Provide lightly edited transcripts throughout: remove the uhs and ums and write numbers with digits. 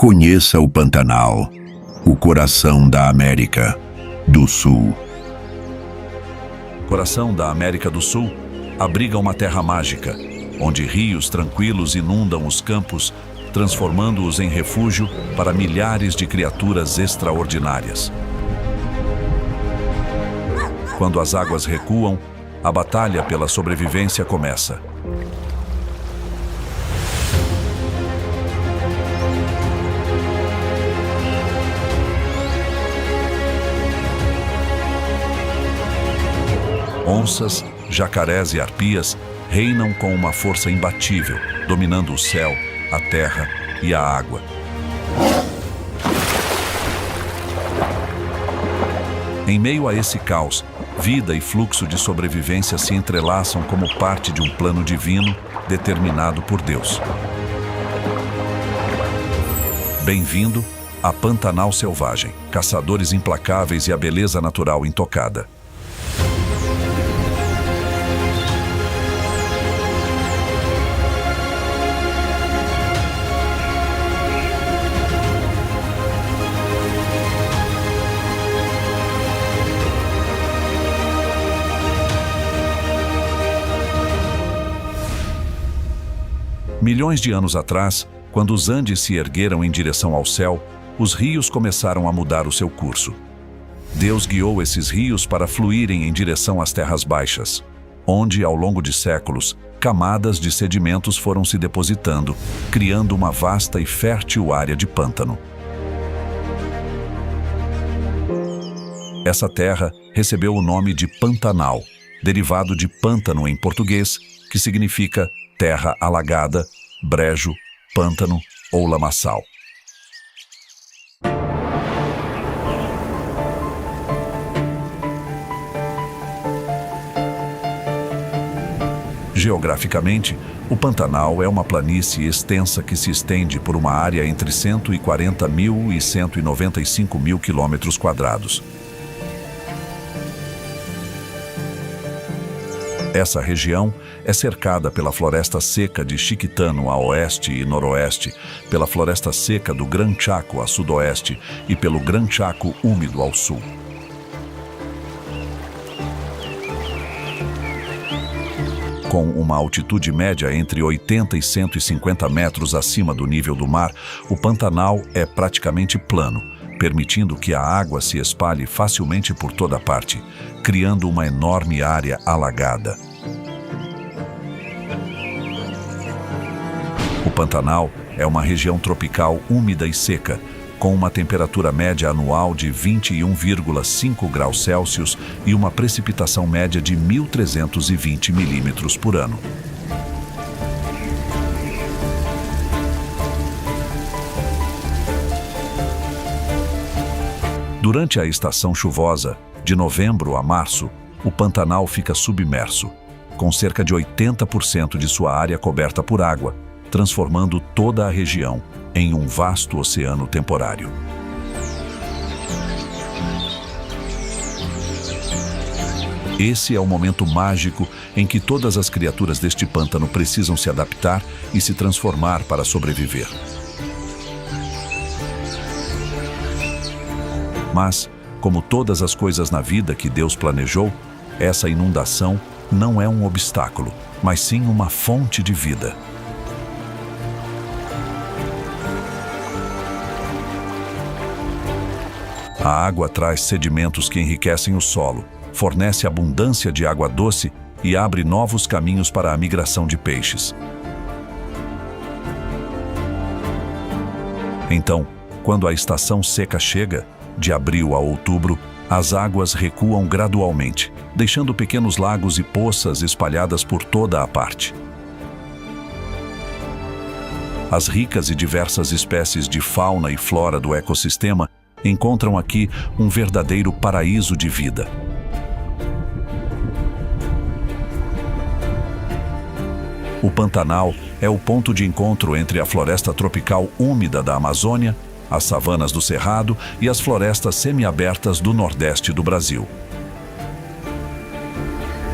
Conheça o Pantanal, o coração da América do Sul. Coração da América do Sul abriga uma terra mágica, onde rios tranquilos inundam os campos, transformando-os em refúgio para milhares de criaturas extraordinárias. Quando as águas recuam, a batalha pela sobrevivência começa. Onças, jacarés e arpias reinam com uma força imbatível, dominando o céu, a terra e a água. Em meio a esse caos, vida e fluxo de sobrevivência se entrelaçam como parte de um plano divino determinado por Deus. Bem-vindo a Pantanal Selvagem, caçadores implacáveis e a beleza natural intocada. Milhões de anos atrás, quando os Andes se ergueram em direção ao céu, os rios começaram a mudar o seu curso. Deus guiou esses rios para fluírem em direção às terras baixas, onde, ao longo de séculos, camadas de sedimentos foram se depositando, criando uma vasta e fértil área de pântano. Essa terra recebeu o nome de Pantanal, derivado de pântano em português, que significa terra alagada, brejo, pântano ou lamaçal. Geograficamente, o Pantanal é uma planície extensa que se estende por uma área entre 140 mil e 195 mil quilômetros quadrados. Essa região é cercada pela floresta seca de Chiquitano a oeste e noroeste, pela floresta seca do Gran Chaco a sudoeste e pelo Gran Chaco úmido ao sul. Com uma altitude média entre 80 e 150 metros acima do nível do mar, o Pantanal é praticamente plano, permitindo que a água se espalhe facilmente por toda parte, criando uma enorme área alagada. O Pantanal é uma região tropical úmida e seca, com uma temperatura média anual de 21,5 graus Celsius e uma precipitação média de 1.320 milímetros por ano. Durante a estação chuvosa, de novembro a março, o Pantanal fica submerso, com cerca de 80% de sua área coberta por água, transformando toda a região em um vasto oceano temporário. Esse é o momento mágico em que todas as criaturas deste pântano precisam se adaptar e se transformar para sobreviver. Mas, como todas as coisas na vida que Deus planejou, essa inundação não é um obstáculo, mas sim uma fonte de vida. A água traz sedimentos que enriquecem o solo, fornece abundância de água doce e abre novos caminhos para a migração de peixes. Então, quando a estação seca chega, de abril a outubro, as águas recuam gradualmente, deixando pequenos lagos e poças espalhadas por toda a parte. As ricas e diversas espécies de fauna e flora do ecossistema encontram aqui um verdadeiro paraíso de vida. O Pantanal é o ponto de encontro entre a floresta tropical úmida da Amazônia, as savanas do Cerrado e as florestas semiabertas do Nordeste do Brasil.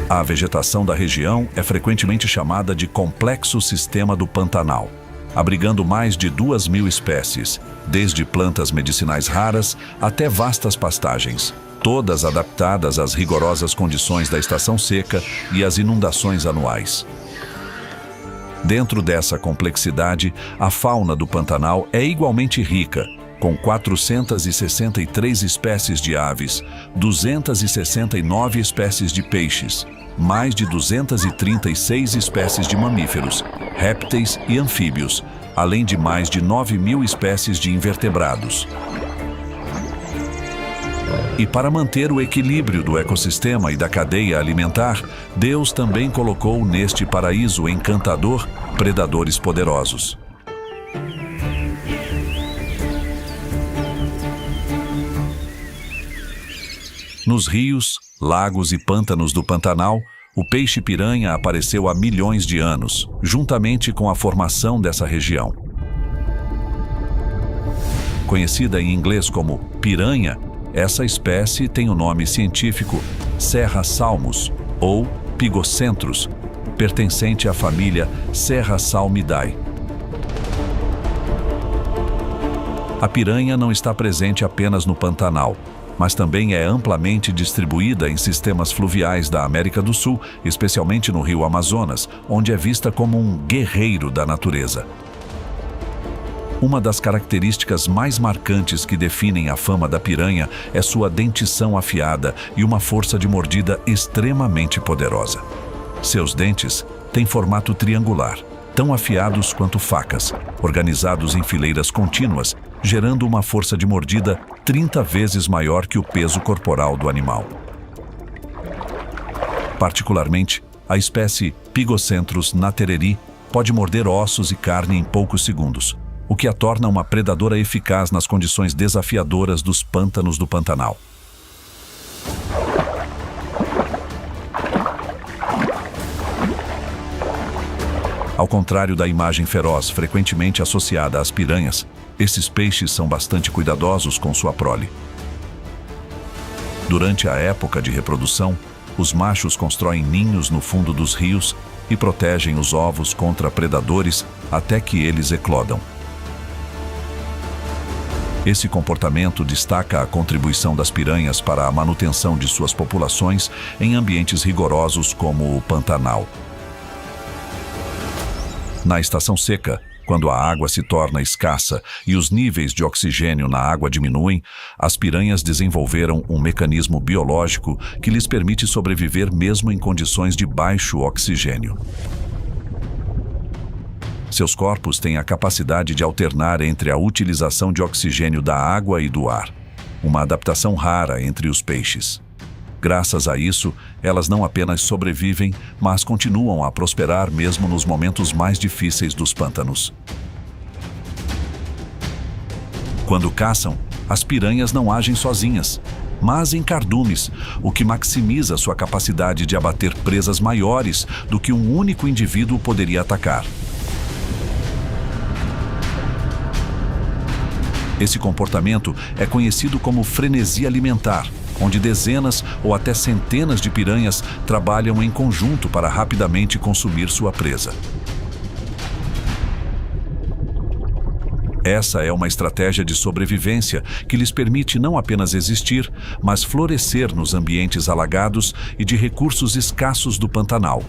A vegetação da região é frequentemente chamada de Complexo Sistema do Pantanal. abrigando mais de 2.000 espécies, desde plantas medicinais raras até vastas pastagens, todas adaptadas às rigorosas condições da estação seca e às inundações anuais. Dentro dessa complexidade, a fauna do Pantanal é igualmente rica, com 463 espécies de aves, 269 espécies de peixes, mais de 236 espécies de mamíferos, répteis e anfíbios, além de mais de 9.000 espécies de invertebrados. E para manter o equilíbrio do ecossistema e da cadeia alimentar, Deus também colocou neste paraíso encantador predadores poderosos. Nos rios, lagos e pântanos do Pantanal, o peixe-piranha apareceu há milhões de anos, juntamente com a formação dessa região. Conhecida em inglês como piranha, essa espécie tem o nome científico Serra salmus ou Pygocenthrus, pertencente à família Serrasalmidae. A piranha não está presente apenas no Pantanal, mas também é amplamente distribuída em sistemas fluviais da América do Sul, especialmente no rio Amazonas, onde é vista como um guerreiro da natureza. Uma das características mais marcantes que definem a fama da piranha é sua dentição afiada e uma força de mordida extremamente poderosa. Seus dentes têm formato triangular, tão afiados quanto facas, organizados em fileiras contínuas, gerando uma força de mordida 30 vezes maior que o peso corporal do animal. Particularmente, a espécie Pygocenthrus natereri pode morder ossos e carne em poucos segundos, o que a torna uma predadora eficaz nas condições desafiadoras dos pântanos do Pantanal. Ao contrário da imagem feroz frequentemente associada às piranhas, esses peixes são bastante cuidadosos com sua prole. Durante a época de reprodução, os machos constroem ninhos no fundo dos rios e protegem os ovos contra predadores até que eles eclodam. Esse comportamento destaca a contribuição das piranhas para a manutenção de suas populações em ambientes rigorosos como o Pantanal. Na estação seca, quando a água se torna escassa e os níveis de oxigênio na água diminuem, as piranhas desenvolveram um mecanismo biológico que lhes permite sobreviver mesmo em condições de baixo oxigênio. Seus corpos têm a capacidade de alternar entre a utilização de oxigênio da água e do ar, uma adaptação rara entre os peixes. Graças a isso, elas não apenas sobrevivem, mas continuam a prosperar mesmo nos momentos mais difíceis dos pântanos. Quando caçam, as piranhas não agem sozinhas, mas em cardumes, o que maximiza sua capacidade de abater presas maiores do que um único indivíduo poderia atacar. Esse comportamento é conhecido como frenesi alimentar, onde dezenas ou até centenas de piranhas trabalham em conjunto para rapidamente consumir sua presa. Essa é uma estratégia de sobrevivência que lhes permite não apenas existir, mas florescer nos ambientes alagados e de recursos escassos do Pantanal.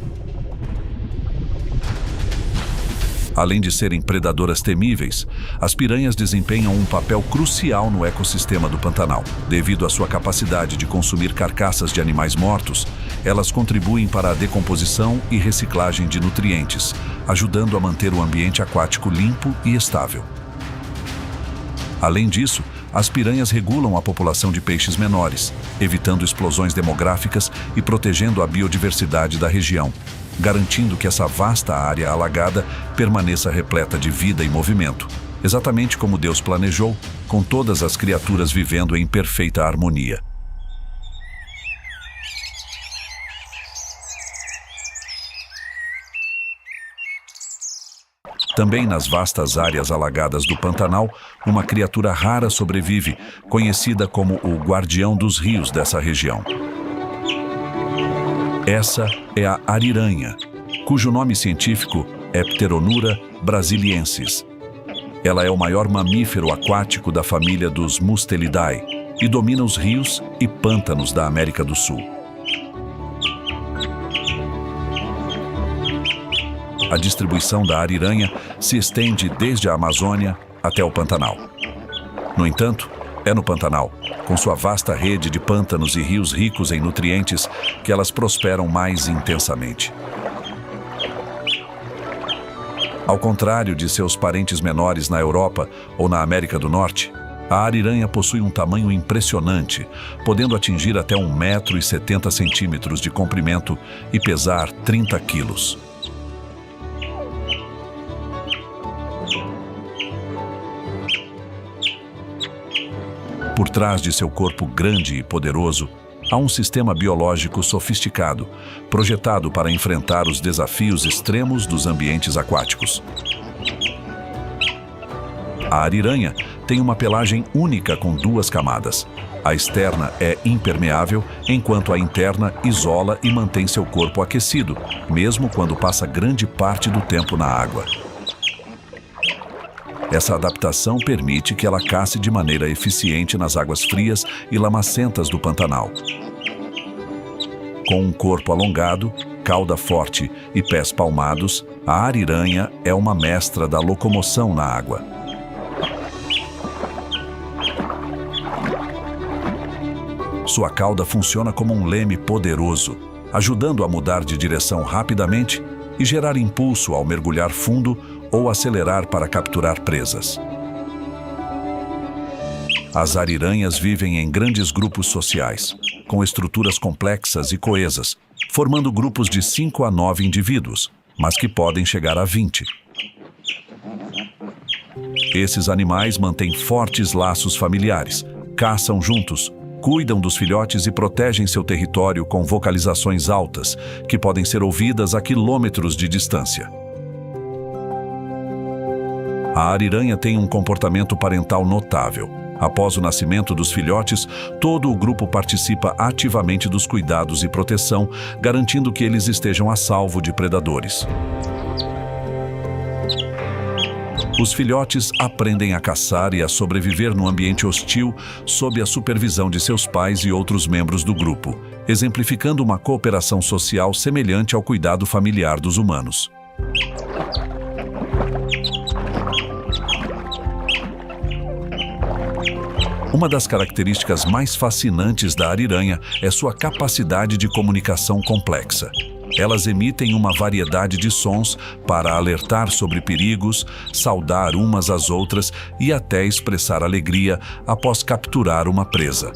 Além de serem predadoras temíveis, as piranhas desempenham um papel crucial no ecossistema do Pantanal. Devido à sua capacidade de consumir carcaças de animais mortos, elas contribuem para a decomposição e reciclagem de nutrientes, ajudando a manter o ambiente aquático limpo e estável. Além disso, as piranhas regulam a população de peixes menores, evitando explosões demográficas e protegendo a biodiversidade da região, garantindo que essa vasta área alagada permaneça repleta de vida e movimento, exatamente como Deus planejou, com todas as criaturas vivendo em perfeita harmonia. Também nas vastas áreas alagadas do Pantanal, uma criatura rara sobrevive, conhecida como o guardião dos rios dessa região. Essa é a ariranha, cujo nome científico é Pteronura brasiliensis. Ela é o maior mamífero aquático da família dos Mustelidae e domina os rios e pântanos da América do Sul. A distribuição da ariranha se estende desde a Amazônia até o Pantanal. No entanto, é no Pantanal, com sua vasta rede de pântanos e rios ricos em nutrientes, que elas prosperam mais intensamente. Ao contrário de seus parentes menores na Europa ou na América do Norte, a ariranha possui um tamanho impressionante, podendo atingir até 1,70 m de comprimento e pesar 30 quilos. Por trás de seu corpo grande e poderoso, há um sistema biológico sofisticado, projetado para enfrentar os desafios extremos dos ambientes aquáticos. A ariranha tem uma pelagem única com 2 camadas. A externa é impermeável, enquanto a interna isola e mantém seu corpo aquecido, mesmo quando passa grande parte do tempo na água. Essa adaptação permite que ela casse de maneira eficiente nas águas frias e lamacentas do Pantanal. Com um corpo alongado, cauda forte e pés palmados, a ariranha é uma mestra da locomoção na água. Sua cauda funciona como um leme poderoso, ajudando a mudar de direção rapidamente e gerar impulso ao mergulhar fundo ou acelerar para capturar presas. As ariranhas vivem em grandes grupos sociais, com estruturas complexas e coesas, formando grupos de 5 a 9 indivíduos, mas que podem chegar a 20. Esses animais mantêm fortes laços familiares, caçam juntos, cuidam dos filhotes e protegem seu território com vocalizações altas, que podem ser ouvidas a quilômetros de distância. A ariranha tem um comportamento parental notável. Após o nascimento dos filhotes, todo o grupo participa ativamente dos cuidados e proteção, garantindo que eles estejam a salvo de predadores. Os filhotes aprendem a caçar e a sobreviver no ambiente hostil sob a supervisão de seus pais e outros membros do grupo, exemplificando uma cooperação social semelhante ao cuidado familiar dos humanos. Uma das características mais fascinantes da ariranha é sua capacidade de comunicação complexa. Elas emitem uma variedade de sons para alertar sobre perigos, saudar umas às outras e até expressar alegria após capturar uma presa.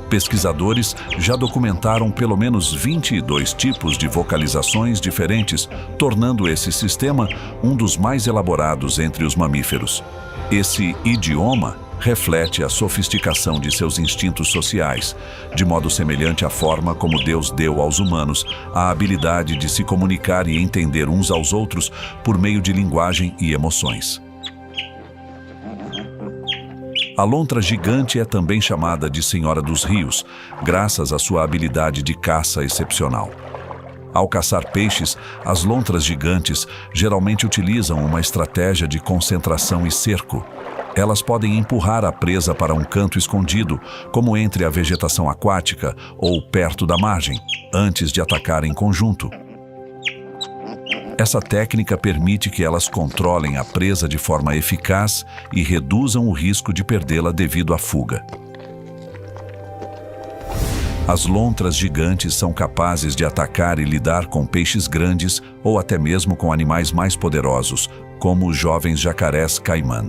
Pesquisadores já documentaram pelo menos 22 tipos de vocalizações diferentes, tornando esse sistema um dos mais elaborados entre os mamíferos. Esse idioma reflete a sofisticação de seus instintos sociais, de modo semelhante à forma como Deus deu aos humanos a habilidade de se comunicar e entender uns aos outros por meio de linguagem e emoções. A lontra gigante é também chamada de Senhora dos Rios, graças à sua habilidade de caça excepcional. Ao caçar peixes, as lontras gigantes geralmente utilizam uma estratégia de concentração e cerco. Elas podem empurrar a presa para um canto escondido, como entre a vegetação aquática ou perto da margem, antes de atacar em conjunto. Essa técnica permite que elas controlem a presa de forma eficaz e reduzam o risco de perdê-la devido à fuga. As lontras gigantes são capazes de atacar e lidar com peixes grandes ou até mesmo com animais mais poderosos, como os jovens jacarés caimã.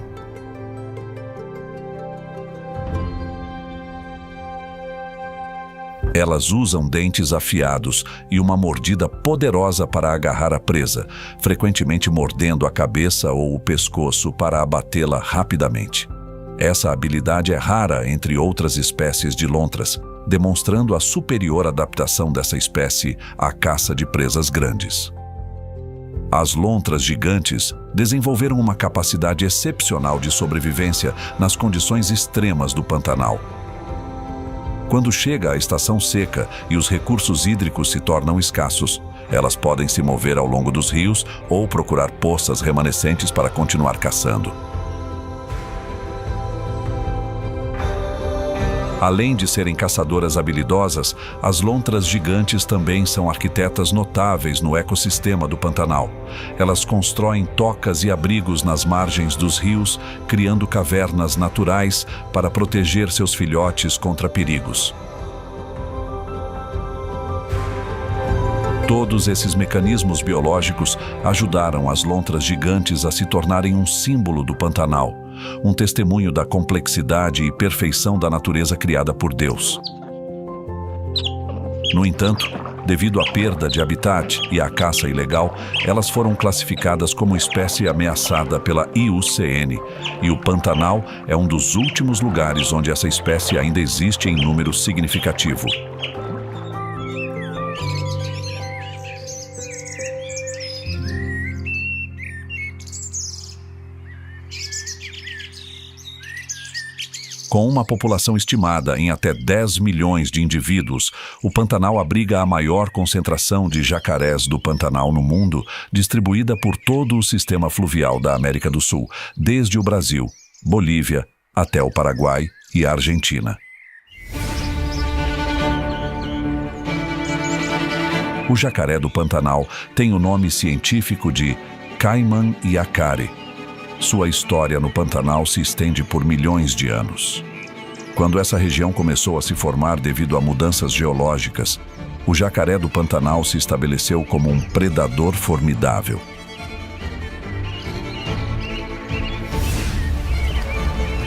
Elas usam dentes afiados e uma mordida poderosa para agarrar a presa, frequentemente mordendo a cabeça ou o pescoço para abatê-la rapidamente. Essa habilidade é rara entre outras espécies de lontras, demonstrando a superior adaptação dessa espécie à caça de presas grandes. As lontras gigantes desenvolveram uma capacidade excepcional de sobrevivência nas condições extremas do Pantanal. Quando chega a estação seca e os recursos hídricos se tornam escassos, Elas podem se mover ao longo dos rios ou procurar poças remanescentes para continuar caçando. Além de serem caçadoras habilidosas, as lontras gigantes também são arquitetas notáveis no ecossistema do Pantanal. Elas constroem tocas e abrigos nas margens dos rios, criando cavernas naturais para proteger seus filhotes contra perigos. Todos esses mecanismos biológicos ajudaram as lontras gigantes a se tornarem um símbolo do Pantanal, um testemunho da complexidade e perfeição da natureza criada por Deus. No entanto, devido à perda de habitat e à caça ilegal, elas foram classificadas como espécie ameaçada pela IUCN, e o Pantanal é um dos últimos lugares onde essa espécie ainda existe em número significativo. Com uma população estimada em até 10 milhões de indivíduos, o Pantanal abriga a maior concentração de jacarés do Pantanal no mundo, distribuída por todo o sistema fluvial da América do Sul, desde o Brasil, Bolívia, até o Paraguai e a Argentina. O jacaré do Pantanal tem o nome científico de Caiman yacare. Sua história no Pantanal se estende por milhões de anos. Quando essa região começou a se formar devido a mudanças geológicas, o jacaré do Pantanal se estabeleceu como um predador formidável.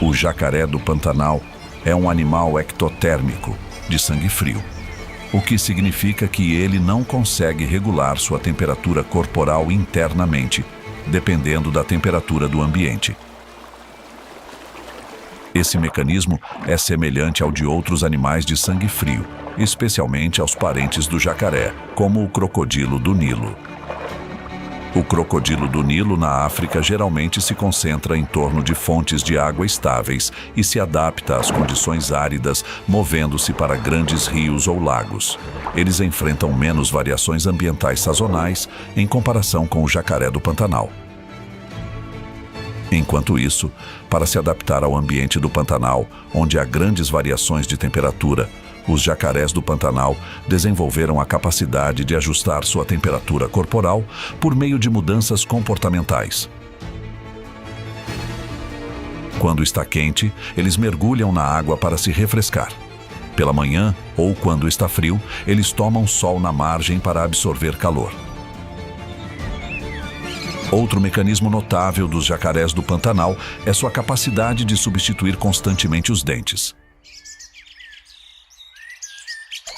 O jacaré do Pantanal é um animal ectotérmico, de sangue frio, o que significa que ele não consegue regular sua temperatura corporal internamente, dependendo da temperatura do ambiente. Esse mecanismo é semelhante ao de outros animais de sangue frio, especialmente aos parentes do jacaré, como o crocodilo do Nilo. O crocodilo do Nilo na África geralmente se concentra em torno de fontes de água estáveis e se adapta às condições áridas, movendo-se para grandes rios ou lagos. Eles enfrentam menos variações ambientais sazonais em comparação com o jacaré do Pantanal. Enquanto isso, para se adaptar ao ambiente do Pantanal, onde há grandes variações de temperatura, os jacarés do Pantanal desenvolveram a capacidade de ajustar sua temperatura corporal por meio de mudanças comportamentais. Quando está quente, eles mergulham na água para se refrescar. Pela manhã, ou quando está frio, eles tomam sol na margem para absorver calor. Outro mecanismo notável dos jacarés do Pantanal é sua capacidade de substituir constantemente os dentes.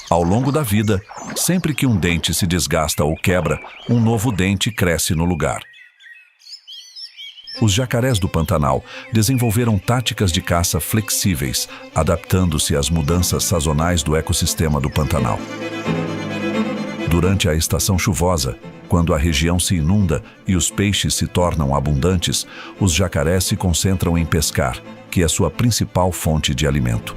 Ao longo da vida, sempre que um dente se desgasta ou quebra, um novo dente cresce no lugar. Os jacarés do Pantanal desenvolveram táticas de caça flexíveis, adaptando-se às mudanças sazonais do ecossistema do Pantanal. Durante a estação chuvosa, quando a região se inunda e os peixes se tornam abundantes, os jacarés se concentram em pescar, que é sua principal fonte de alimento.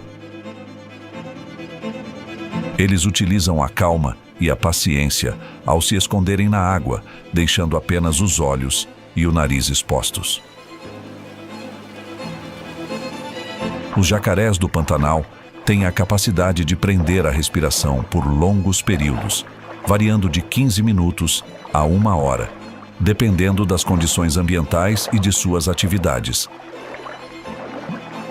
Eles utilizam a calma e a paciência ao se esconderem na água, deixando apenas os olhos e o nariz expostos. Os jacarés do Pantanal têm a capacidade de prender a respiração por longos períodos, variando de 15 minutos a 1 hora, dependendo das condições ambientais e de suas atividades.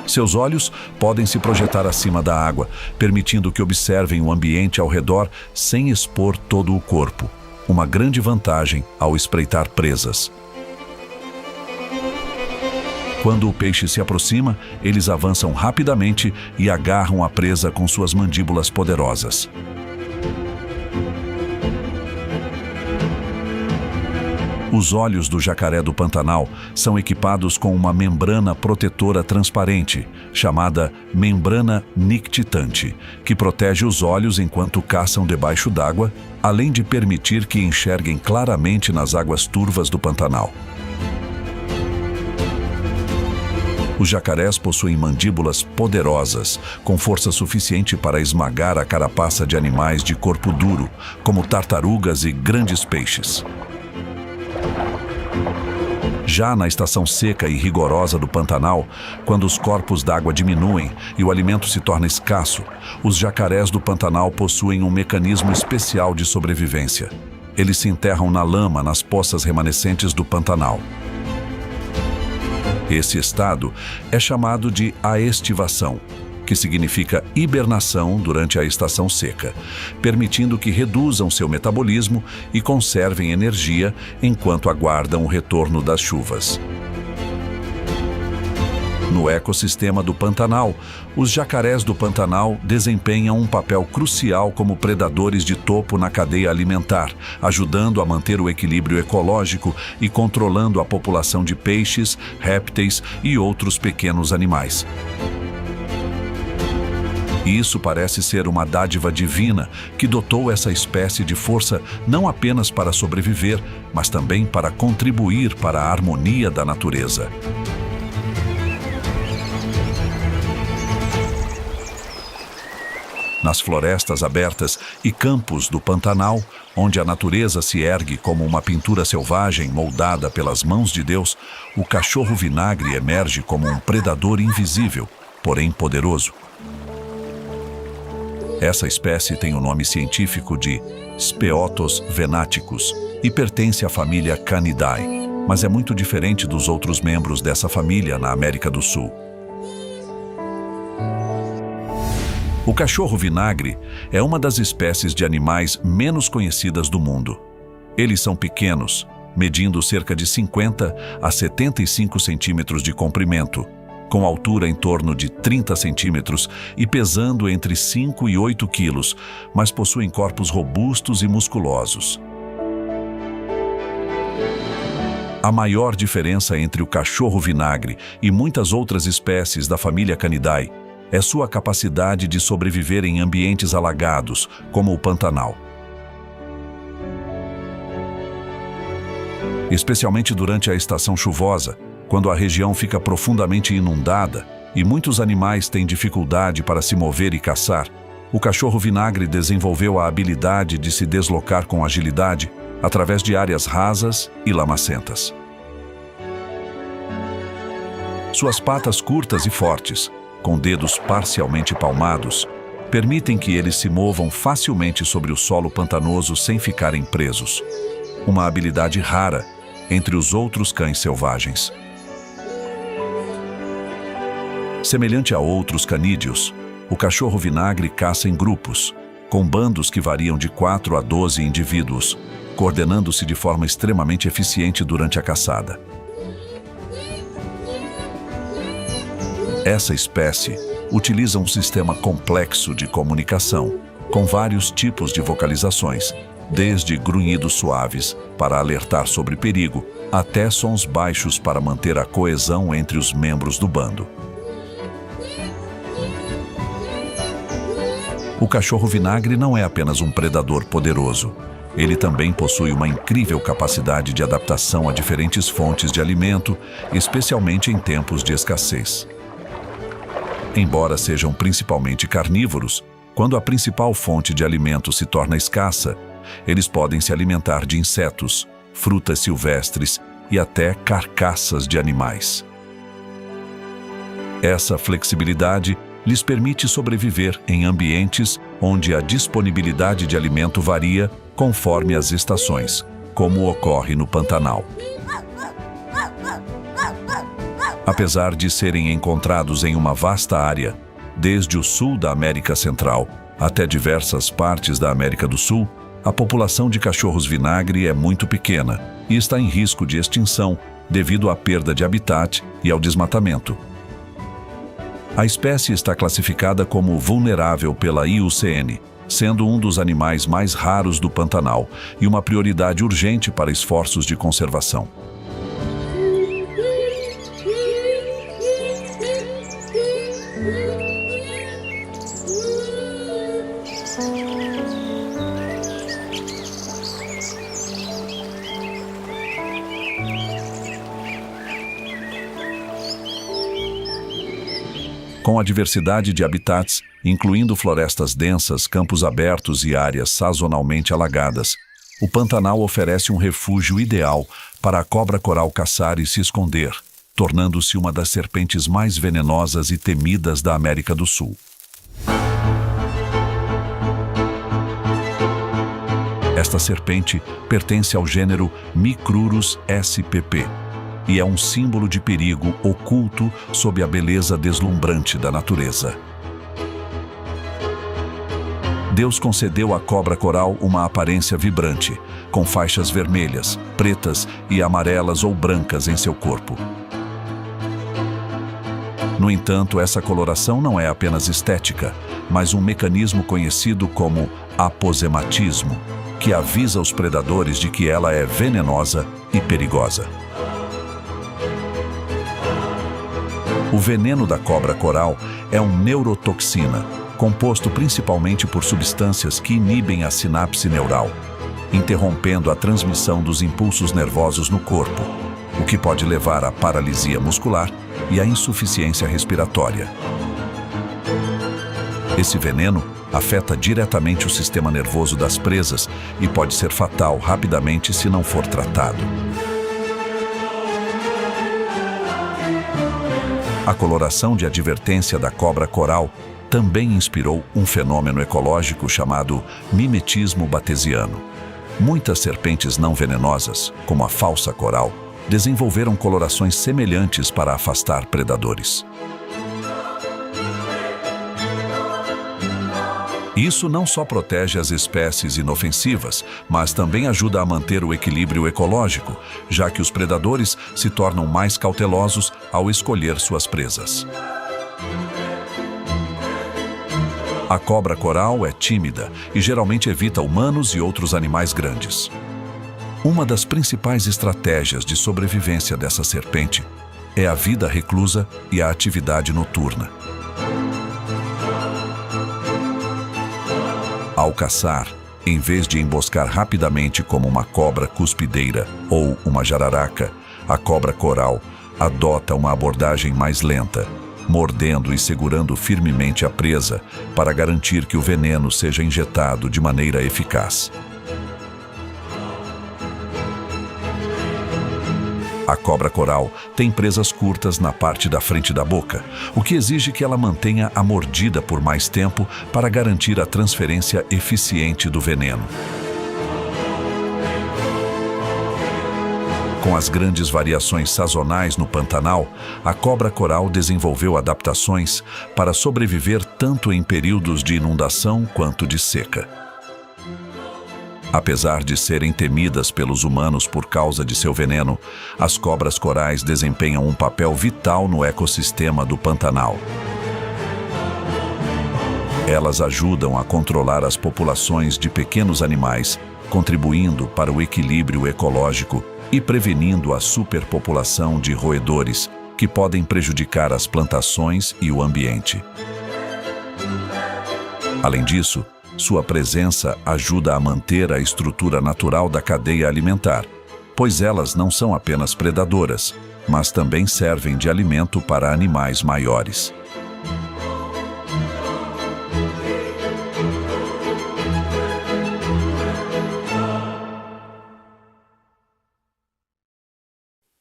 Seus olhos podem se projetar acima da água, permitindo que observem o ambiente ao redor sem expor todo o corpo, uma grande vantagem ao espreitar presas. Quando o peixe se aproxima, eles avançam rapidamente e agarram a presa com suas mandíbulas poderosas. Os olhos do jacaré do Pantanal são equipados com uma membrana protetora transparente, chamada membrana nictitante, que protege os olhos enquanto caçam debaixo d'água, além de permitir que enxerguem claramente nas águas turvas do Pantanal. Os jacarés possuem mandíbulas poderosas, com força suficiente para esmagar a carapaça de animais de corpo duro, como tartarugas e grandes peixes. Já na estação seca e rigorosa do Pantanal, quando os corpos d'água diminuem e o alimento se torna escasso, os jacarés do Pantanal possuem um mecanismo especial de sobrevivência. Eles se enterram na lama nas poças remanescentes do Pantanal. Esse estado é chamado de aestivação, que significa hibernação durante a estação seca, permitindo que reduzam seu metabolismo e conservem energia enquanto aguardam o retorno das chuvas. No ecossistema do Pantanal, os jacarés do Pantanal desempenham um papel crucial como predadores de topo na cadeia alimentar, ajudando a manter o equilíbrio ecológico e controlando a população de peixes, répteis e outros pequenos animais. Isso parece ser uma dádiva divina que dotou essa espécie de força não apenas para sobreviver, mas também para contribuir para a harmonia da natureza. Nas florestas abertas e campos do Pantanal, onde a natureza se ergue como uma pintura selvagem moldada pelas mãos de Deus, o cachorro-vinagre emerge como um predador invisível, porém poderoso. Essa espécie tem o nome científico de Speothos venaticus e pertence à família Canidae, mas é muito diferente dos outros membros dessa família na América do Sul. O cachorro-vinagre é uma das espécies de animais menos conhecidas do mundo. Eles são pequenos, medindo cerca de 50 a 75 centímetros de comprimento, com altura em torno de 30 centímetros e pesando entre 5 e 8 quilos, mas possuem corpos robustos e musculosos. A maior diferença entre o cachorro-vinagre e muitas outras espécies da família Canidae é sua capacidade de sobreviver em ambientes alagados, como o Pantanal. Especialmente durante a estação chuvosa, quando a região fica profundamente inundada e muitos animais têm dificuldade para se mover e caçar, o cachorro-vinagre desenvolveu a habilidade de se deslocar com agilidade através de áreas rasas e lamacentas. Suas patas curtas e fortes, com dedos parcialmente palmados, permitem que eles se movam facilmente sobre o solo pantanoso sem ficarem presos. Uma habilidade rara entre os outros cães selvagens. Semelhante a outros canídeos, o cachorro-vinagre caça em grupos, com bandos que variam de 4 a 12 indivíduos, coordenando-se de forma extremamente eficiente durante a caçada. Essa espécie utiliza um sistema complexo de comunicação, com vários tipos de vocalizações, desde grunhidos suaves para alertar sobre perigo, até sons baixos para manter a coesão entre os membros do bando. O cachorro-vinagre não é apenas um predador poderoso. Ele também possui uma incrível capacidade de adaptação a diferentes fontes de alimento, especialmente em tempos de escassez. Embora sejam principalmente carnívoros, quando a principal fonte de alimento se torna escassa, eles podem se alimentar de insetos, frutas silvestres e até carcaças de animais. Essa flexibilidade lhes permite sobreviver em ambientes onde a disponibilidade de alimento varia conforme as estações, como ocorre no Pantanal. Apesar de serem encontrados em uma vasta área, desde o sul da América Central até diversas partes da América do Sul, a população de cachorros-vinagre é muito pequena e está em risco de extinção devido à perda de habitat e ao desmatamento. A espécie está classificada como vulnerável pela IUCN, sendo um dos animais mais raros do Pantanal e uma prioridade urgente para esforços de conservação. Com a diversidade de habitats, incluindo florestas densas, campos abertos e áreas sazonalmente alagadas, o Pantanal oferece um refúgio ideal para a cobra-coral caçar e se esconder, tornando-se uma das serpentes mais venenosas e temidas da América do Sul. Esta serpente pertence ao gênero Micrurus spp e é um símbolo de perigo oculto sob a beleza deslumbrante da natureza. Deus concedeu à cobra-coral uma aparência vibrante, com faixas vermelhas, pretas e amarelas ou brancas em seu corpo. No entanto, essa coloração não é apenas estética, mas um mecanismo conhecido como aposematismo, que avisa os predadores de que ela é venenosa e perigosa. O veneno da cobra-coral é uma neurotoxina, composto principalmente por substâncias que inibem a sinapse neural, interrompendo a transmissão dos impulsos nervosos no corpo, o que pode levar à paralisia muscular e à insuficiência respiratória. Esse veneno afeta diretamente o sistema nervoso das presas e pode ser fatal rapidamente se não for tratado. A coloração de advertência da cobra-coral também inspirou um fenômeno ecológico chamado mimetismo batesiano. Muitas serpentes não venenosas, como a falsa coral, desenvolveram colorações semelhantes para afastar predadores. Isso não só protege as espécies inofensivas, mas também ajuda a manter o equilíbrio ecológico, já que os predadores se tornam mais cautelosos ao escolher suas presas. A cobra-coral é tímida e geralmente evita humanos e outros animais grandes. Uma das principais estratégias de sobrevivência dessa serpente é a vida reclusa e a atividade noturna. Ao caçar, em vez de emboscar rapidamente como uma cobra cuspideira ou uma jararaca, a cobra-coral adota uma abordagem mais lenta, mordendo e segurando firmemente a presa para garantir que o veneno seja injetado de maneira eficaz. A cobra-coral tem presas curtas na parte da frente da boca, o que exige que ela mantenha a mordida por mais tempo para garantir a transferência eficiente do veneno. Com as grandes variações sazonais no Pantanal, a cobra-coral desenvolveu adaptações para sobreviver tanto em períodos de inundação quanto de seca. Apesar de serem temidas pelos humanos por causa de seu veneno, as cobras corais desempenham um papel vital no ecossistema do Pantanal. Elas ajudam a controlar as populações de pequenos animais, contribuindo para o equilíbrio ecológico e prevenindo a superpopulação de roedores, que podem prejudicar as plantações e o ambiente. Além disso, sua presença ajuda a manter a estrutura natural da cadeia alimentar, pois elas não são apenas predadoras, mas também servem de alimento para animais maiores.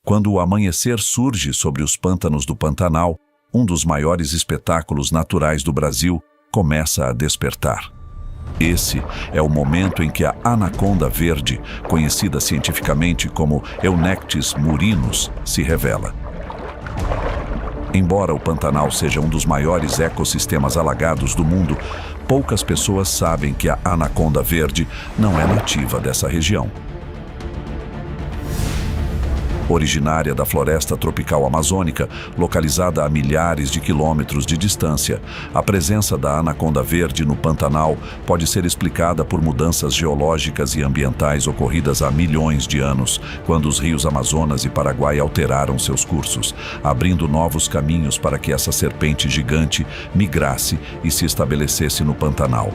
Quando o amanhecer surge sobre os pântanos do Pantanal, um dos maiores espetáculos naturais do Brasil começa a despertar. Esse é o momento em que a anaconda verde, conhecida cientificamente como Eunectes murinus, se revela. Embora o Pantanal seja um dos maiores ecossistemas alagados do mundo, poucas pessoas sabem que a anaconda verde não é nativa dessa região. Originária da floresta tropical amazônica, localizada a milhares de quilômetros de distância, a presença da anaconda verde no Pantanal pode ser explicada por mudanças geológicas e ambientais ocorridas há milhões de anos, quando os rios Amazonas e Paraguai alteraram seus cursos, abrindo novos caminhos para que essa serpente gigante migrasse e se estabelecesse no Pantanal.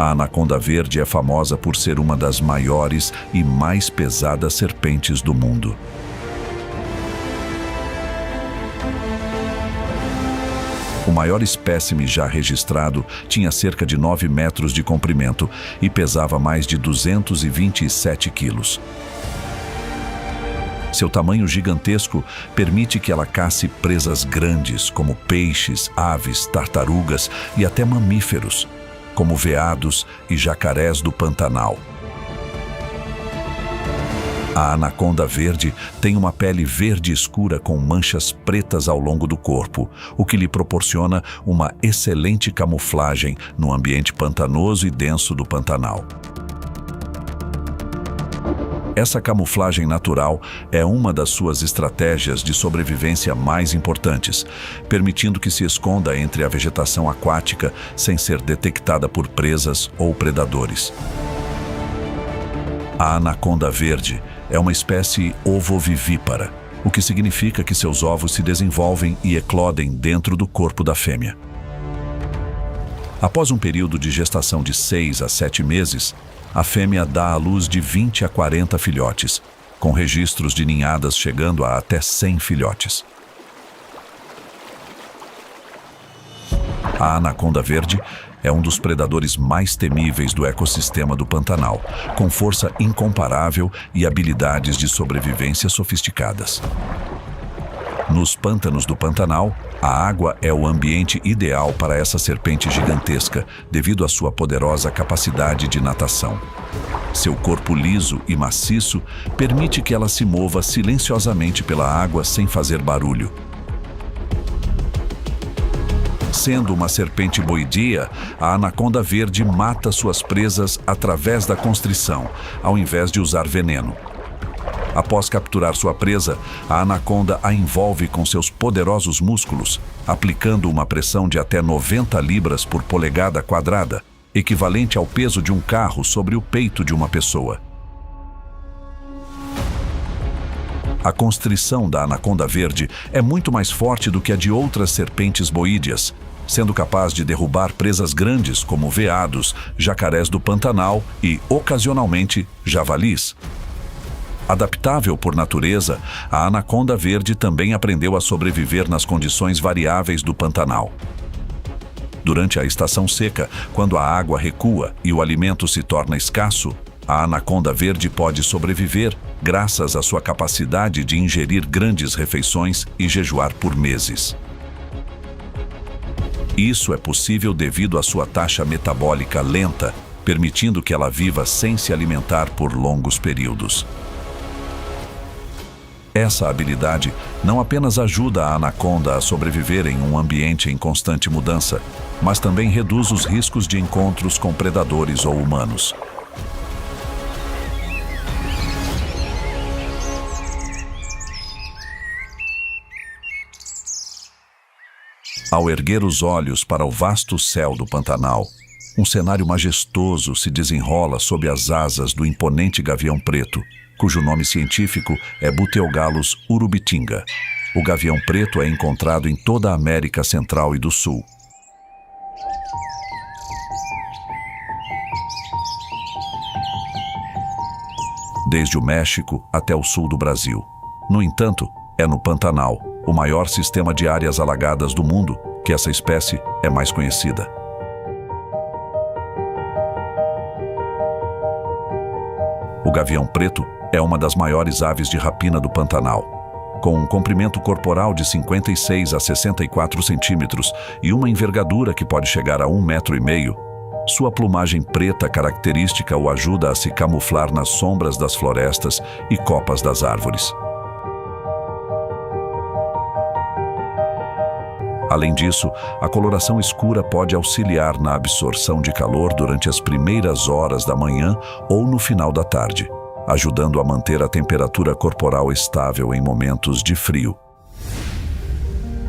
A anaconda verde é famosa por ser uma das maiores e mais pesadas serpentes do mundo. O maior espécime já registrado tinha cerca de 9 metros de comprimento e pesava mais de 227 quilos. Seu tamanho gigantesco permite que ela casse presas grandes, como peixes, aves, tartarugas e até mamíferos, como veados e jacarés do Pantanal. A anaconda verde tem uma pele verde escura com manchas pretas ao longo do corpo, o que lhe proporciona uma excelente camuflagem no ambiente pantanoso e denso do Pantanal. Essa camuflagem natural é uma das suas estratégias de sobrevivência mais importantes, permitindo que se esconda entre a vegetação aquática sem ser detectada por presas ou predadores. A anaconda verde é uma espécie ovovivípara, o que significa que seus ovos se desenvolvem e eclodem dentro do corpo da fêmea. Após um período de gestação de 6 a 7 meses, a fêmea dá à luz de 20 a 40 filhotes, com registros de ninhadas chegando a até 100 filhotes. A anaconda verde é um dos predadores mais temíveis do ecossistema do Pantanal, com força incomparável e habilidades de sobrevivência sofisticadas. Nos pântanos do Pantanal, a água é o ambiente ideal para essa serpente gigantesca, devido à sua poderosa capacidade de natação. Seu corpo liso e maciço permite que ela se mova silenciosamente pela água sem fazer barulho. Sendo uma serpente boidia, a anaconda verde mata suas presas através da constrição, ao invés de usar veneno. Após capturar sua presa, a anaconda a envolve com seus poderosos músculos, aplicando uma pressão de até 90 libras por polegada quadrada, equivalente ao peso de um carro sobre o peito de uma pessoa. A constrição da anaconda verde é muito mais forte do que a de outras serpentes boídeas, sendo capaz de derrubar presas grandes como veados, jacarés do Pantanal e, ocasionalmente, javalis. Adaptável por natureza, a anaconda verde também aprendeu a sobreviver nas condições variáveis do Pantanal. Durante a estação seca, quando a água recua e o alimento se torna escasso, a anaconda verde pode sobreviver graças à sua capacidade de ingerir grandes refeições e jejuar por meses. Isso é possível devido à sua taxa metabólica lenta, permitindo que ela viva sem se alimentar por longos períodos. Essa habilidade não apenas ajuda a anaconda a sobreviver em um ambiente em constante mudança, mas também reduz os riscos de encontros com predadores ou humanos. Ao erguer os olhos para o vasto céu do Pantanal, um cenário majestoso se desenrola sob as asas do imponente gavião preto, cujo nome científico é Buteogalus urubitinga. O gavião preto é encontrado em toda a América Central e do Sul. Desde o México até o sul do Brasil. No entanto, é no Pantanal, o maior sistema de áreas alagadas do mundo, que essa espécie é mais conhecida. O gavião preto é uma das maiores aves de rapina do Pantanal. Com um comprimento corporal de 56 a 64 centímetros e uma envergadura que pode chegar a 1,5 metros, sua plumagem preta característica o ajuda a se camuflar nas sombras das florestas e copas das árvores. Além disso, a coloração escura pode auxiliar na absorção de calor durante as primeiras horas da manhã ou no final da tarde, ajudando a manter a temperatura corporal estável em momentos de frio.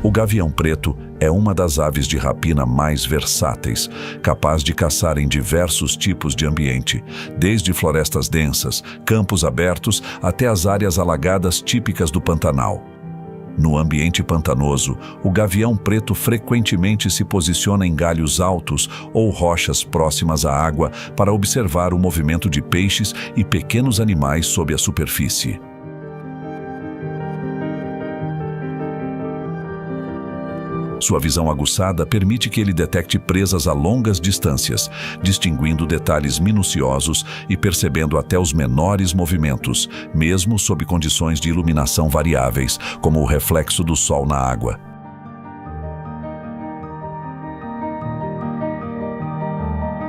O gavião preto é uma das aves de rapina mais versáteis, capaz de caçar em diversos tipos de ambiente, desde florestas densas, campos abertos, até as áreas alagadas típicas do Pantanal. No ambiente pantanoso, o gavião preto frequentemente se posiciona em galhos altos ou rochas próximas à água para observar o movimento de peixes e pequenos animais sob a superfície. Sua visão aguçada permite que ele detecte presas a longas distâncias, distinguindo detalhes minuciosos e percebendo até os menores movimentos, mesmo sob condições de iluminação variáveis, como o reflexo do sol na água.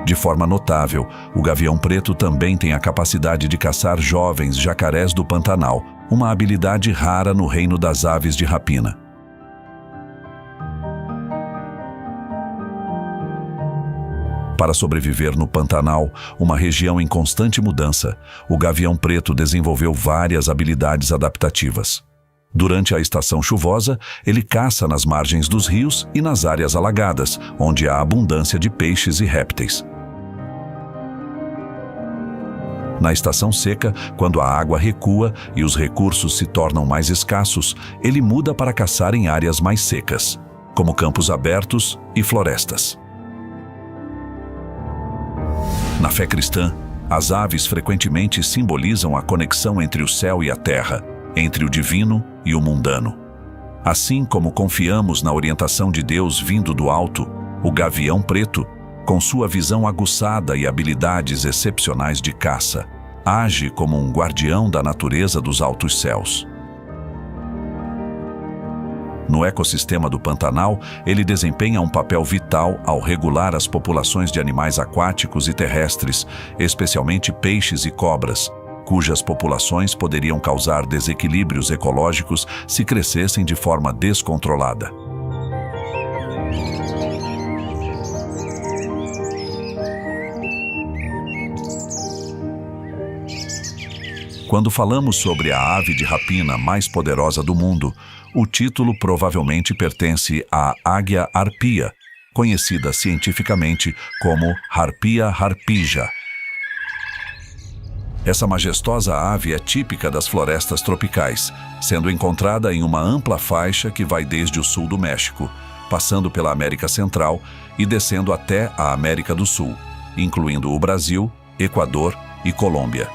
De forma notável, o gavião preto também tem a capacidade de caçar jovens jacarés do Pantanal, uma habilidade rara no reino das aves de rapina. Para sobreviver no Pantanal, uma região em constante mudança, o gavião preto desenvolveu várias habilidades adaptativas. Durante a estação chuvosa, ele caça nas margens dos rios e nas áreas alagadas, onde há abundância de peixes e répteis. Na estação seca, quando a água recua e os recursos se tornam mais escassos, ele muda para caçar em áreas mais secas, como campos abertos e florestas. Na fé cristã, as aves frequentemente simbolizam a conexão entre o céu e a terra, entre o divino e o mundano. Assim como confiamos na orientação de Deus vindo do alto, o gavião preto, com sua visão aguçada e habilidades excepcionais de caça, age como um guardião da natureza dos altos céus. No ecossistema do Pantanal, ele desempenha um papel vital ao regular as populações de animais aquáticos e terrestres, especialmente peixes e cobras, cujas populações poderiam causar desequilíbrios ecológicos se crescessem de forma descontrolada. Quando falamos sobre a ave de rapina mais poderosa do mundo, o título provavelmente pertence à águia arpia, conhecida cientificamente como Harpia harpija. Essa majestosa ave é típica das florestas tropicais, sendo encontrada em uma ampla faixa que vai desde o sul do México, passando pela América Central e descendo até a América do Sul, incluindo o Brasil, Equador e Colômbia.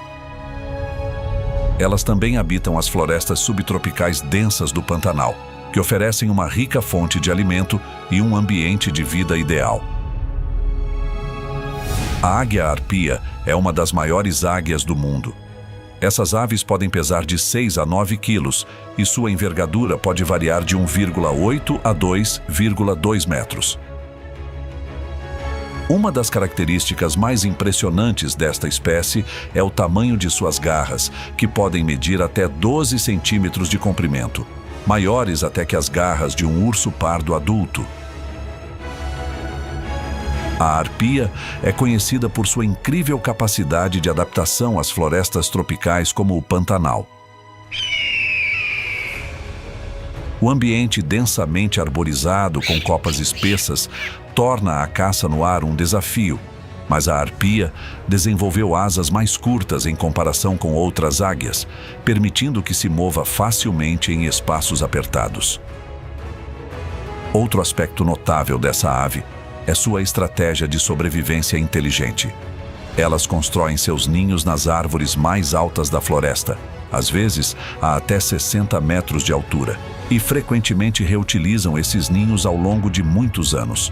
Elas também habitam as florestas subtropicais densas do Pantanal, que oferecem uma rica fonte de alimento e um ambiente de vida ideal. A águia arpia é uma das maiores águias do mundo. Essas aves podem pesar de 6 a 9 quilos e sua envergadura pode variar de 1,8 a 2,2 metros. Uma das características mais impressionantes desta espécie é o tamanho de suas garras, que podem medir até 12 centímetros de comprimento, maiores até que as garras de um urso pardo adulto. A arpia é conhecida por sua incrível capacidade de adaptação às florestas tropicais como o Pantanal. O ambiente densamente arborizado com copas espessas torna a caça no ar um desafio, mas a arpia desenvolveu asas mais curtas em comparação com outras águias, permitindo que se mova facilmente em espaços apertados. Outro aspecto notável dessa ave é sua estratégia de sobrevivência inteligente. Elas constroem seus ninhos nas árvores mais altas da floresta, às vezes a até 60 metros de altura, e frequentemente reutilizam esses ninhos ao longo de muitos anos.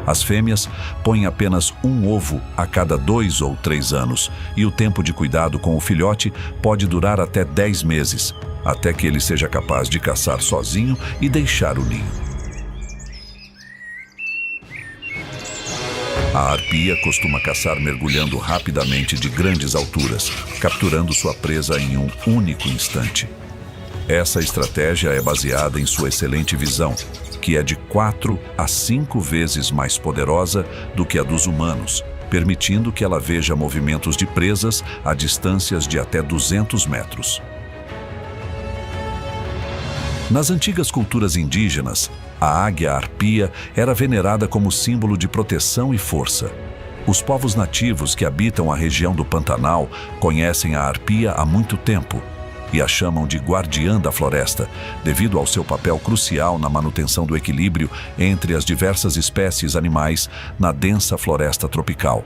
As fêmeas põem apenas um ovo a cada 2 ou 3 anos, e o tempo de cuidado com o filhote pode durar até 10 meses, até que ele seja capaz de caçar sozinho e deixar o ninho. A arpia costuma caçar mergulhando rapidamente de grandes alturas, capturando sua presa em um único instante. Essa estratégia é baseada em sua excelente visão, que é de 4 a 5 vezes mais poderosa do que a dos humanos, permitindo que ela veja movimentos de presas a distâncias de até 200 metros. Nas antigas culturas indígenas, a águia arpia era venerada como símbolo de proteção e força. Os povos nativos que habitam a região do Pantanal conhecem a arpia há muito tempo e a chamam de guardiã da floresta, devido ao seu papel crucial na manutenção do equilíbrio entre as diversas espécies animais na densa floresta tropical.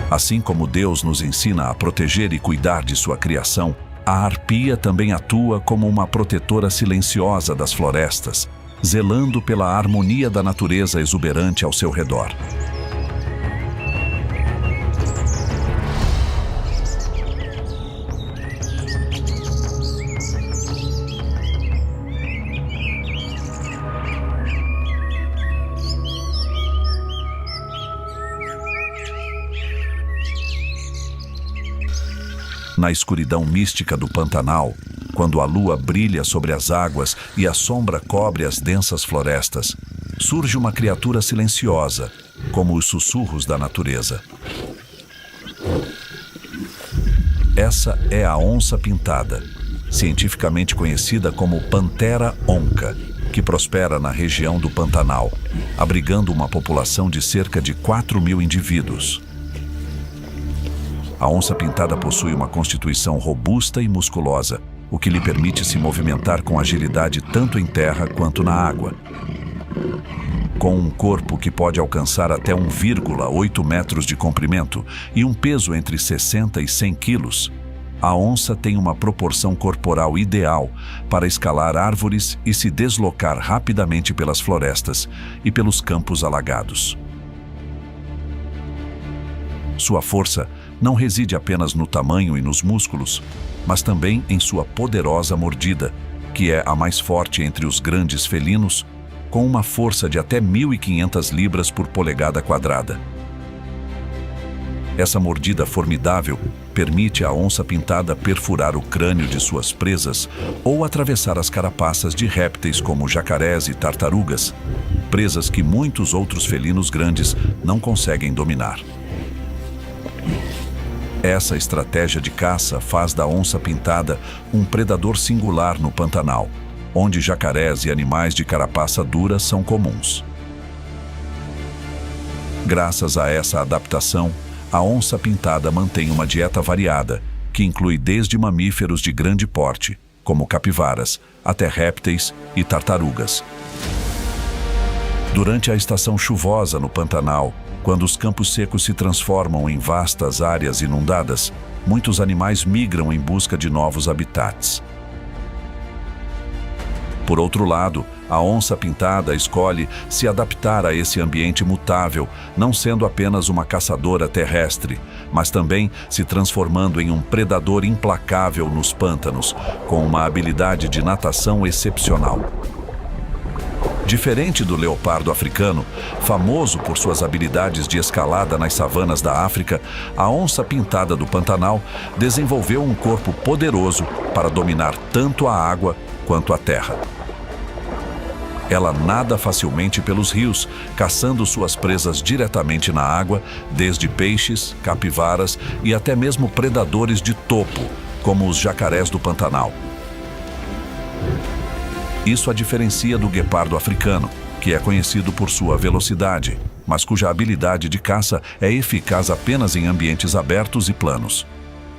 Assim como Deus nos ensina a proteger e cuidar de sua criação, A arpia também atua como uma protetora silenciosa das florestas, zelando pela harmonia da natureza exuberante ao seu redor. Na escuridão mística do Pantanal, quando a lua brilha sobre as águas e a sombra cobre as densas florestas, surge uma criatura silenciosa, como os sussurros da natureza. Essa é a onça-pintada, cientificamente conhecida como Panthera onca, que prospera na região do Pantanal, abrigando uma população de cerca de 4.000 indivíduos. A onça-pintada possui uma constituição robusta e musculosa, o que lhe permite se movimentar com agilidade tanto em terra quanto na água. Com um corpo que pode alcançar até 1,8 metros de comprimento e um peso entre 60 e 100 quilos, a onça tem uma proporção corporal ideal para escalar árvores e se deslocar rapidamente pelas florestas e pelos campos alagados. Sua força não reside apenas no tamanho e nos músculos, mas também em sua poderosa mordida, que é a mais forte entre os grandes felinos, com uma força de até 1.500 libras por polegada quadrada. Essa mordida formidável permite à onça-pintada perfurar o crânio de suas presas ou atravessar as carapaças de répteis como jacarés e tartarugas, presas que muitos outros felinos grandes não conseguem dominar. Essa estratégia de caça faz da onça-pintada um predador singular no Pantanal, onde jacarés e animais de carapaça dura são comuns. Graças a essa adaptação, a onça-pintada mantém uma dieta variada, que inclui desde mamíferos de grande porte, como capivaras, até répteis e tartarugas. Durante a estação chuvosa no Pantanal, quando os campos secos se transformam em vastas áreas inundadas, muitos animais migram em busca de novos habitats. Por outro lado, a onça-pintada escolhe se adaptar a esse ambiente mutável, não sendo apenas uma caçadora terrestre, mas também se transformando em um predador implacável nos pântanos, com uma habilidade de natação excepcional. Diferente do leopardo africano, famoso por suas habilidades de escalada nas savanas da África, a onça-pintada do Pantanal desenvolveu um corpo poderoso para dominar tanto a água quanto a terra. Ela nada facilmente pelos rios, caçando suas presas diretamente na água, desde peixes, capivaras e até mesmo predadores de topo, como os jacarés do Pantanal. Isso a diferencia do guepardo africano, que é conhecido por sua velocidade, mas cuja habilidade de caça é eficaz apenas em ambientes abertos e planos.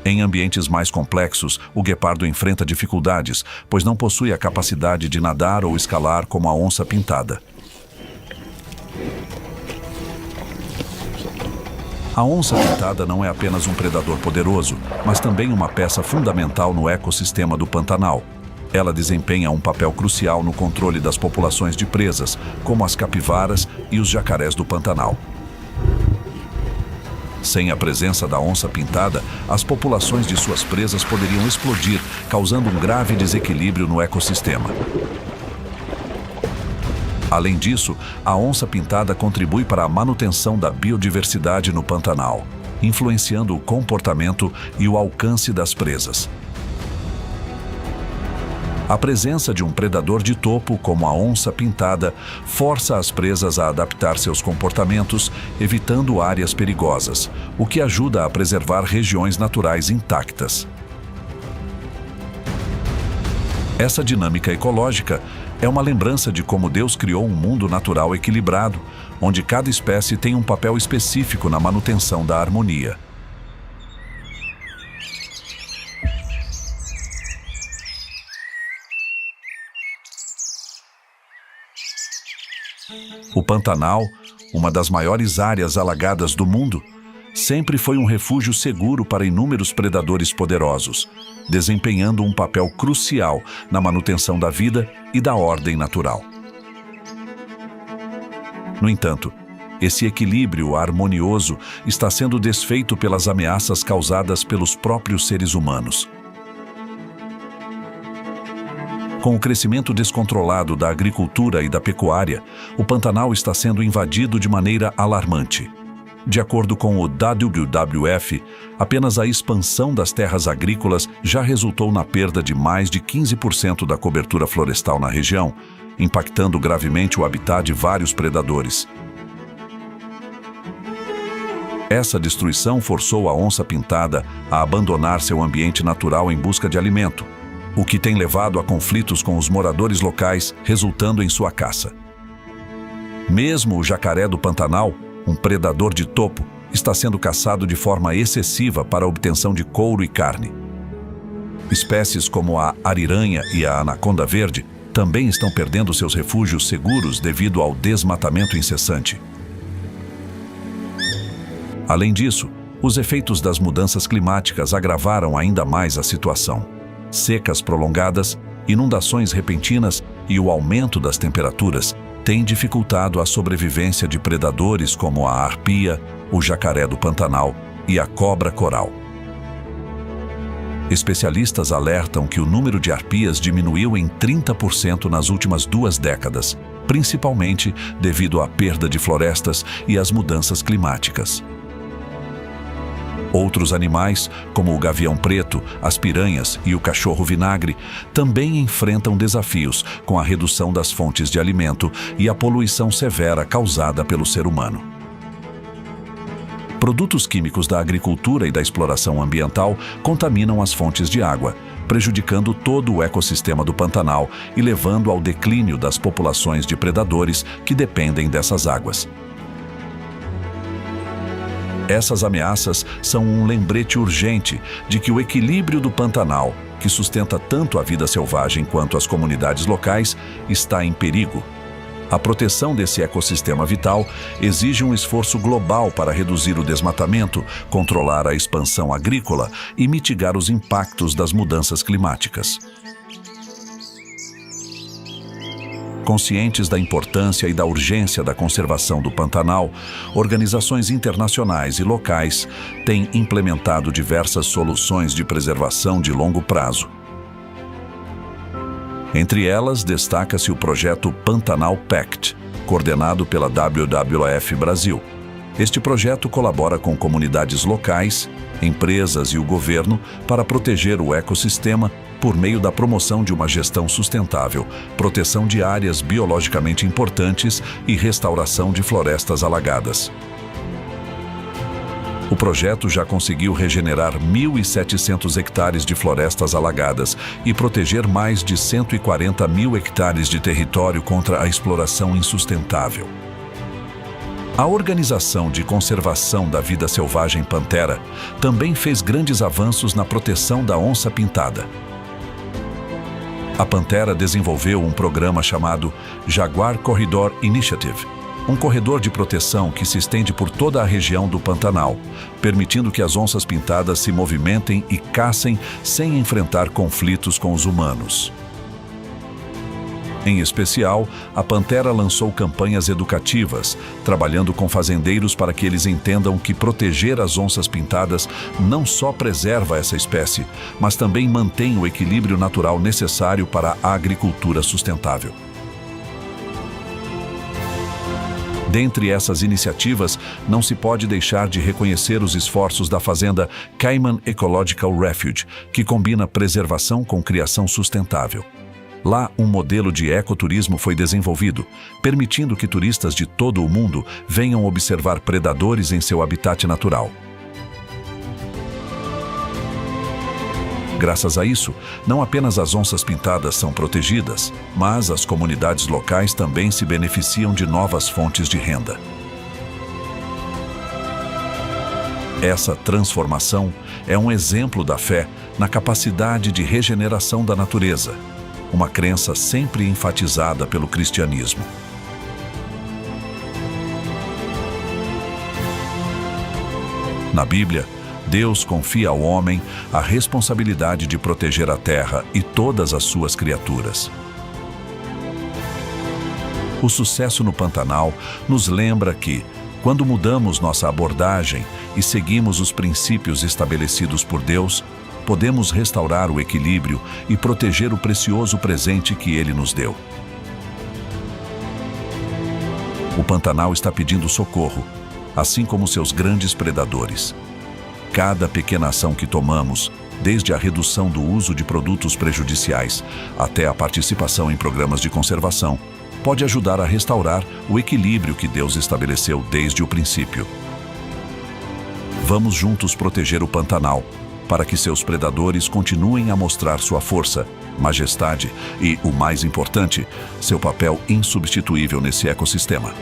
Em ambientes mais complexos, o guepardo enfrenta dificuldades, pois não possui a capacidade de nadar ou escalar como a onça-pintada. A onça-pintada não é apenas um predador poderoso, mas também uma peça fundamental no ecossistema do Pantanal. Ela desempenha um papel crucial no controle das populações de presas, como as capivaras e os jacarés do Pantanal. Sem a presença da onça-pintada, as populações de suas presas poderiam explodir, causando um grave desequilíbrio no ecossistema. Além disso, a onça-pintada contribui para a manutenção da biodiversidade no Pantanal, influenciando o comportamento e o alcance das presas. A presença de um predador de topo, como a onça-pintada, força as presas a adaptar seus comportamentos, evitando áreas perigosas, o que ajuda a preservar regiões naturais intactas. Essa dinâmica ecológica é uma lembrança de como Deus criou um mundo natural equilibrado, onde cada espécie tem um papel específico na manutenção da harmonia. O Pantanal, uma das maiores áreas alagadas do mundo, sempre foi um refúgio seguro para inúmeros predadores poderosos, desempenhando um papel crucial na manutenção da vida e da ordem natural. No entanto, esse equilíbrio harmonioso está sendo desfeito pelas ameaças causadas pelos próprios seres humanos. Com o crescimento descontrolado da agricultura e da pecuária, o Pantanal está sendo invadido de maneira alarmante. De acordo com o WWF, apenas a expansão das terras agrícolas já resultou na perda de mais de 15% da cobertura florestal na região, impactando gravemente o habitat de vários predadores. Essa destruição forçou a onça-pintada a abandonar seu ambiente natural em busca de alimento, o que tem levado a conflitos com os moradores locais, resultando em sua caça. Mesmo o jacaré do Pantanal, um predador de topo, está sendo caçado de forma excessiva para a obtenção de couro e carne. Espécies como a ariranha e a anaconda verde também estão perdendo seus refúgios seguros devido ao desmatamento incessante. Além disso, os efeitos das mudanças climáticas agravaram ainda mais a situação. Secas prolongadas, inundações repentinas e o aumento das temperaturas têm dificultado a sobrevivência de predadores como a arpia, o jacaré do Pantanal e a cobra coral. Especialistas alertam que o número de arpias diminuiu em 30% nas últimas 2 décadas, principalmente devido à perda de florestas e às mudanças climáticas. Outros animais, como o gavião preto, as piranhas e o cachorro-vinagre, também enfrentam desafios com a redução das fontes de alimento e a poluição severa causada pelo ser humano. Produtos químicos da agricultura e da exploração ambiental contaminam as fontes de água, prejudicando todo o ecossistema do Pantanal e levando ao declínio das populações de predadores que dependem dessas águas. Essas ameaças são um lembrete urgente de que o equilíbrio do Pantanal, que sustenta tanto a vida selvagem quanto as comunidades locais, está em perigo. A proteção desse ecossistema vital exige um esforço global para reduzir o desmatamento, controlar a expansão agrícola e mitigar os impactos das mudanças climáticas. Conscientes da importância e da urgência da conservação do Pantanal, organizações internacionais e locais têm implementado diversas soluções de preservação de longo prazo. Entre elas, destaca-se o projeto Pantanal Pact, coordenado pela WWF Brasil. Este projeto colabora com comunidades locais, empresas e o governo para proteger o ecossistema por meio da promoção de uma gestão sustentável, proteção de áreas biologicamente importantes e restauração de florestas alagadas. O projeto já conseguiu regenerar 1.700 hectares de florestas alagadas e proteger mais de 140 mil hectares de território contra a exploração insustentável. A Organização de Conservação da Vida Selvagem Pantera também fez grandes avanços na proteção da onça-pintada. A Pantera desenvolveu um programa chamado Jaguar Corridor Initiative, um corredor de proteção que se estende por toda a região do Pantanal, permitindo que as onças pintadas se movimentem e caçem sem enfrentar conflitos com os humanos. Em especial, a Pantera lançou campanhas educativas, trabalhando com fazendeiros para que eles entendam que proteger as onças pintadas não só preserva essa espécie, mas também mantém o equilíbrio natural necessário para a agricultura sustentável. Dentre essas iniciativas, não se pode deixar de reconhecer os esforços da fazenda Cayman Ecological Refuge, que combina preservação com criação sustentável. Lá, um modelo de ecoturismo foi desenvolvido, permitindo que turistas de todo o mundo venham observar predadores em seu habitat natural. Graças a isso, não apenas as onças pintadas são protegidas, mas as comunidades locais também se beneficiam de novas fontes de renda. Essa transformação é um exemplo da fé na capacidade de regeneração da natureza, uma crença sempre enfatizada pelo cristianismo. Na Bíblia, Deus confia ao homem a responsabilidade de proteger a terra e todas as suas criaturas. O sucesso no Pantanal nos lembra que, quando mudamos nossa abordagem e seguimos os princípios estabelecidos por Deus, podemos restaurar o equilíbrio e proteger o precioso presente que Ele nos deu. O Pantanal está pedindo socorro, assim como seus grandes predadores. Cada pequena ação que tomamos, desde a redução do uso de produtos prejudiciais até a participação em programas de conservação, pode ajudar a restaurar o equilíbrio que Deus estabeleceu desde o princípio. Vamos juntos proteger o Pantanal, para que seus predadores continuem a mostrar sua força, majestade e, o mais importante, seu papel insubstituível nesse ecossistema.